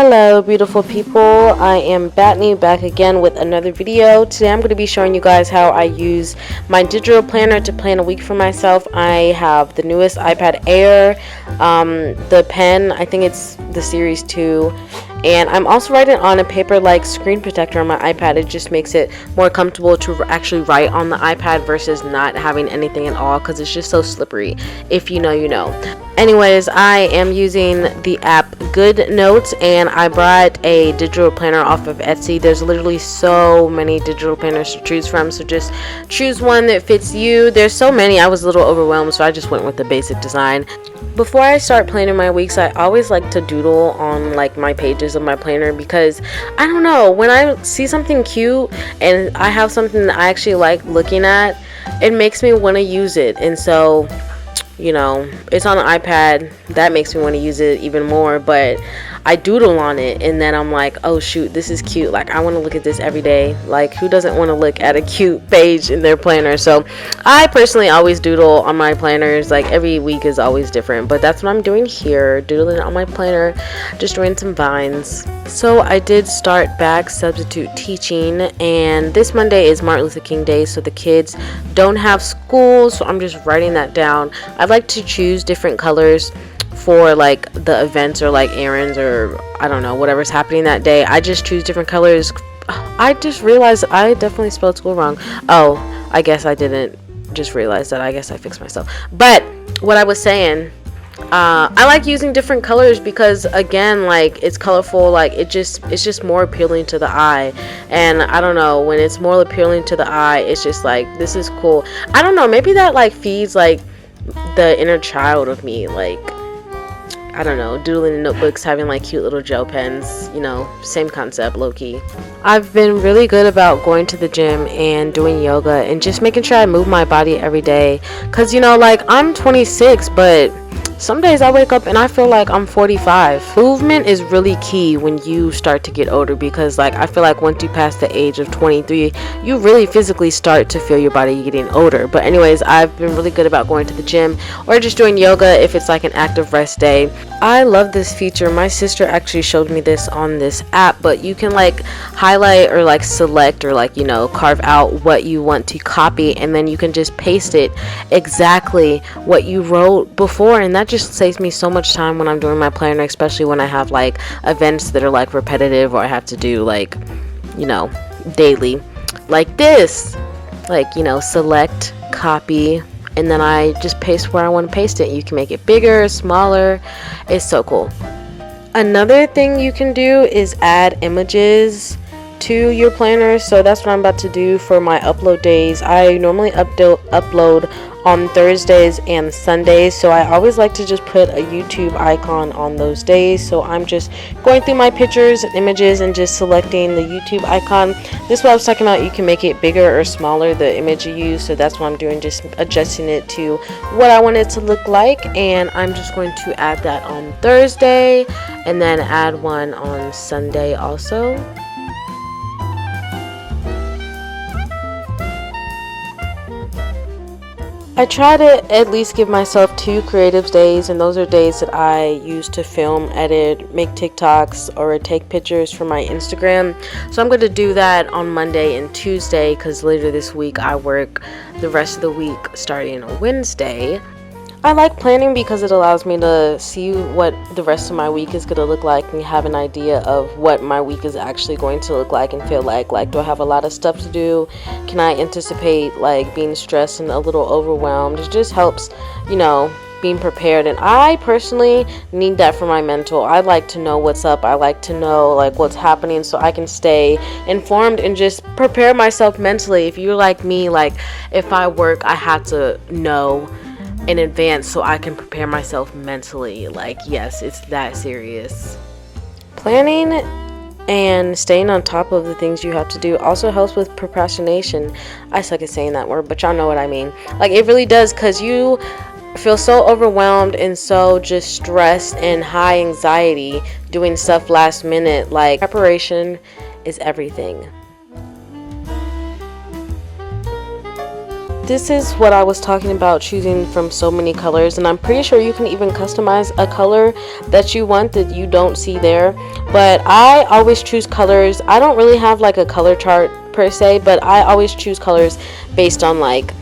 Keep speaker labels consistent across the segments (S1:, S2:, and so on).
S1: Hello beautiful people, I am Batney back again with another video. Today I'm going to be showing you guys how I use my digital planner to plan a week for myself. I have the newest iPad Air, the pen, I think it's the Series 2, and I'm also writing on a paper-like screen protector on my iPad. It just makes it more comfortable to actually write on the iPad versus not having anything at all, because it's just so slippery. If you know, you know. Anyways, I am using the app Good Notes, and I brought a digital planner off of Etsy. There's literally so many digital planners to choose from, so just choose one that fits you. There's so many, I was a little overwhelmed, so I just went with the basic design. Before I start planning my weeks, I always like to doodle on like my pages of my planner, because I don't know, when I see something cute and I have something that I actually like looking at, it makes me want to use it. And so, you know, it's on an iPad, that makes me want to use it even more, but I doodle on it and then I'm like, oh shoot, this is cute, like I want to look at this every day. Like, who doesn't want to look at a cute page in their planner? So I personally always doodle on my planners. Like, every week is always different, but that's what I'm doing here, doodling on my planner, just drawing some vines. So I did start back substitute teaching, and this Monday is Martin Luther King Day, so the kids don't have school, so I'm just writing that down. I'd like to choose different colors for like the events or like errands or I don't know, whatever's happening that day. I just choose different colors. I just realized I definitely spelled school wrong. Oh, I guess I didn't just realize that. I guess I fixed myself. But what I was saying, I like using different colors because, again, like, it's colorful, like it's just more appealing to the eye. And I don't know, when it's more appealing to the eye, it's just like, this is cool. I don't know, maybe that like feeds like the inner child of me, like, I don't know, doodling in notebooks, having like cute little gel pens, you know, same concept, low-key. I've been really good about going to the gym and doing yoga and just making sure I move my body every day, because, you know, like, I'm 26, but some days I wake up and I feel like I'm 45. Movement is really key when you start to get older, because like, I feel like once you pass the age of 23, you really physically start to feel your body getting older. But anyways, I've been really good about going to the gym or just doing yoga if it's like an active rest day. I love this feature. My sister actually showed me this on this app, but you can like highlight or like select or like, you know, carve out what you want to copy, and then you can just paste it exactly what you wrote before, and that just saves me so much time when I'm doing my planner, especially when I have like events that are like repetitive or I have to do like, you know, daily, like this, like, you know, select, copy, and then I just paste where I want to paste it. You can make it bigger, smaller. It's so cool. Another thing you can do is add images to your planner, so that's what I'm about to do for my upload days. I normally upload on Thursdays and Sundays, so I always like to just put a YouTube icon on those days. So I'm just going through my pictures and images and just selecting the YouTube icon. This is what I was talking about, you can make it bigger or smaller, the image you use, so that's what I'm doing, just adjusting it to what I want it to look like. And I'm just going to add that on Thursday and then add one on Sunday also. I try to at least give myself 2 creative days, and those are days that I use to film, edit, make TikToks, or take pictures for my Instagram. So I'm going to do that on Monday and Tuesday, because later this week I work the rest of the week starting on Wednesday. I like planning because it allows me to see what the rest of my week is going to look like and have an idea of what my week is actually going to look like and feel like. Like, do I have a lot of stuff to do? Can I anticipate like being stressed and a little overwhelmed? It just helps, you know, being prepared. And I personally need that for my mental. I like to know what's up. I like to know like what's happening so I can stay informed and just prepare myself mentally. If you're like me, like if I work, I have to know in advance so I can prepare myself mentally. Like, yes, it's that serious. Planning and staying on top of the things you have to do also helps with procrastination. I suck at saying that word, but y'all know what I mean. Like, it really does, because you feel so overwhelmed and so just stressed and high anxiety doing stuff last minute. Like, preparation is everything. this is what I was talking about, choosing from so many colors, and I'm pretty sure you can even customize a color that you want that you don't see there. But I always choose colors. I don't really have like a color chart per se, but I always choose colors based on like,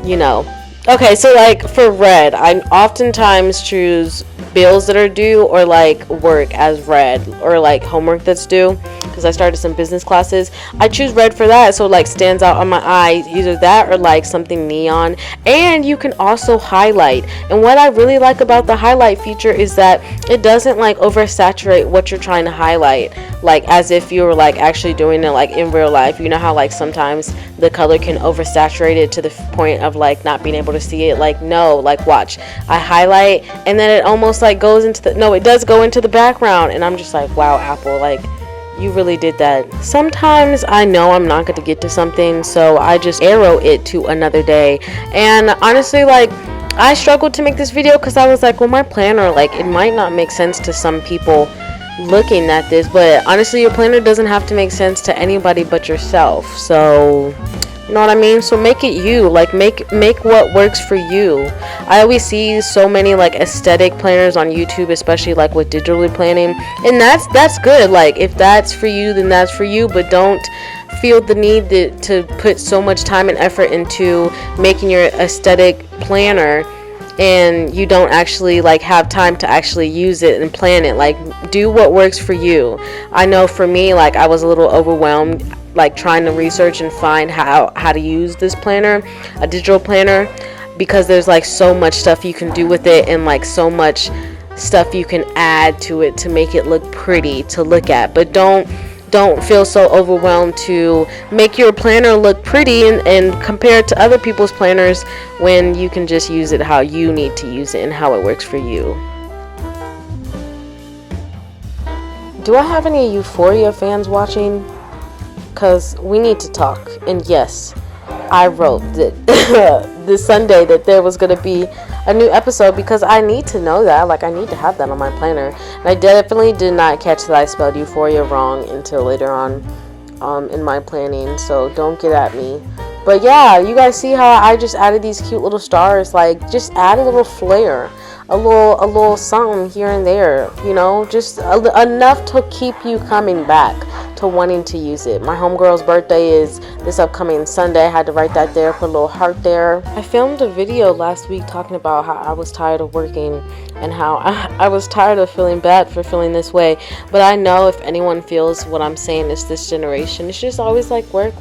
S1: you know. Okay, so like for red, I oftentimes choose bills that are due or like work as red, or like homework that's due, because I started some business classes. I choose red for that, so it like stands out on my eye, either that or like something neon. And you can also highlight, and what I really like about the highlight feature is that it doesn't like oversaturate what you're trying to highlight, like as if you were like actually doing it like in real life. You know how like sometimes the color can oversaturate it to the point of like not being able to see it. Like, no, like watch, I highlight and then it almost like goes into the, no, it does go into the background, and I'm just like, wow, Apple, like you really did that. Sometimes I know I'm not going to get to something, so I just arrow it to another day. And honestly, like I struggled to make this video because I was like, well, my planner, like it might not make sense to some people looking at this, but honestly, your planner doesn't have to make sense to anybody but yourself. So you know what I mean? So make it you, like make what works for you. I always see so many like aesthetic planners on YouTube, especially like with digitally planning, and that's good. Like if that's for you, then that's for you, but don't feel the need to put so much time and effort into making your aesthetic planner and you don't actually like have time to actually use it and plan it. Like do what works for you. I know for me, like I was a little overwhelmed like trying to research and find how to use this planner, a digital planner, because there's like so much stuff you can do with it, and like so much stuff you can add to it to make it look pretty to look at. But don't feel so overwhelmed to make your planner look pretty and compare it to other people's planners when you can just use it how you need to use it and how it works for you. Do I have any Euphoria fans watching? Because we need to talk. And yes, I wrote that this Sunday that there was going to be a new episode, because I need to know that. Like I need to have that on my planner. And I definitely did not catch that I spelled Euphoria wrong until later on in my planning, so don't get at me. But yeah, you guys see how I just added these cute little stars. Like just add a little flair, a little something here and there, you know, just enough to keep you coming back to wanting to use it. My homegirl's birthday is this upcoming Sunday. I had to write that there, put a little heart there. I filmed a video last week talking about how I was tired of working and how I was tired of feeling bad for feeling this way. But I know if anyone feels what I'm saying, it's this generation. It's just always like work.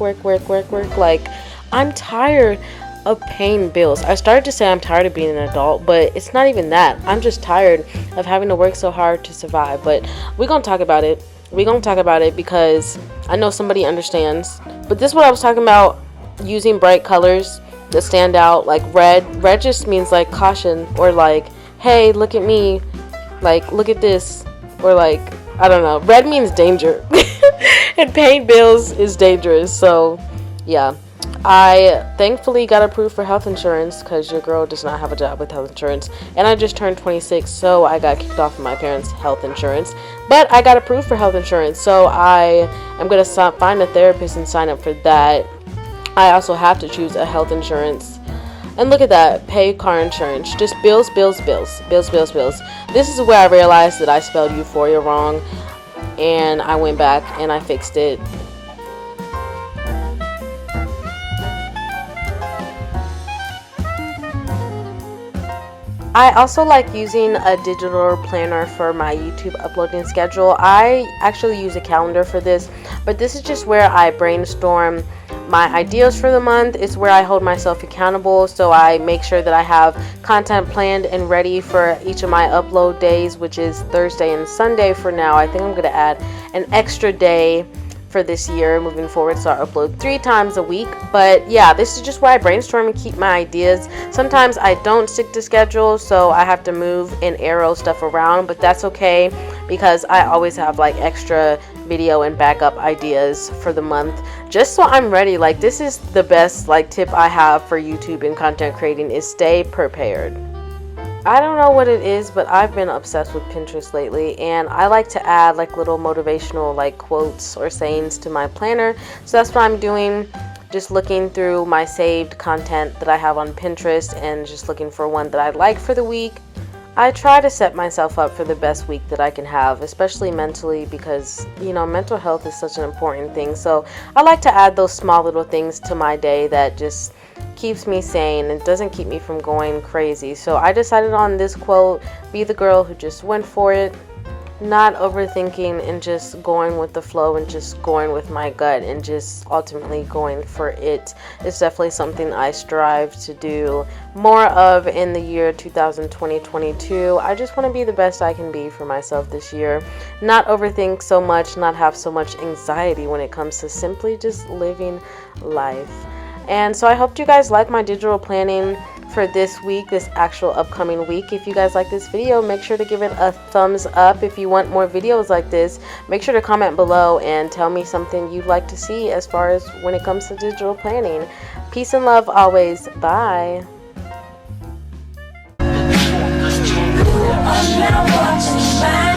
S1: Like I'm tired of paying bills. I started to say I'm tired of being an adult, but it's not even that. I'm just tired of having to work so hard to survive. But we're gonna talk about it. We're gonna talk about it because I know somebody understands. But this is what I was talking about, using bright colors that stand out. Like red just means like caution, or like, hey, look at me, like look at this, or like, I don't know, red means danger. And paying bills is dangerous. So yeah, I thankfully got approved for health insurance, because your girl does not have a job with health insurance, and I just turned 26, so I got kicked off of my parents' health insurance, but I got approved for health insurance, so I am going to find a therapist and sign up for that. I also have to choose a health insurance, and look at that, pay car insurance, just bills. This is where I realized that I spelled Euphoria wrong, and I went back and I fixed it. I also like using a digital planner for my YouTube uploading schedule. I actually use a calendar for this, but this is just where I brainstorm my ideas for the month. It's where I hold myself accountable, so I make sure that I have content planned and ready for each of my upload days, which is Thursday and Sunday for now. I think I'm going to add an extra day for this year moving forward, so I upload 3 times a week. But yeah, this is just where I brainstorm and keep my ideas. Sometimes I don't stick to schedule, so I have to move and arrow stuff around, but that's okay because I always have like extra video and backup ideas for the month, just so I'm ready. Like this is the best like tip I have for YouTube and content creating, is stay prepared. I don't know what it is, but I've been obsessed with Pinterest lately, and I like to add like little motivational like quotes or sayings to my planner, so that's what I'm doing. just looking through my saved content that I have on Pinterest and just looking for one that I like for the week. I try to set myself up for the best week that I can have, especially mentally, because, you know, mental health is such an important thing. So I like to add those small little things to my day that just keeps me sane and doesn't keep me from going crazy. So I decided on this quote: be the girl who just went for it, not overthinking and just going with the flow and just going with my gut and just ultimately going for it. It's definitely something I strive to do more of in the year 2020-2022. I just want to be the best I can be for myself this year, not overthink so much, not have so much anxiety when it comes to simply just living life. And so I hope you guys like my digital planning for this week, this actual upcoming week. If you guys like this video, make sure to give it a thumbs up. If you want more videos like this, make sure to comment below and tell me something you'd like to see as far as when it comes to digital planning. Peace and love always. Bye.
S2: I'm now watching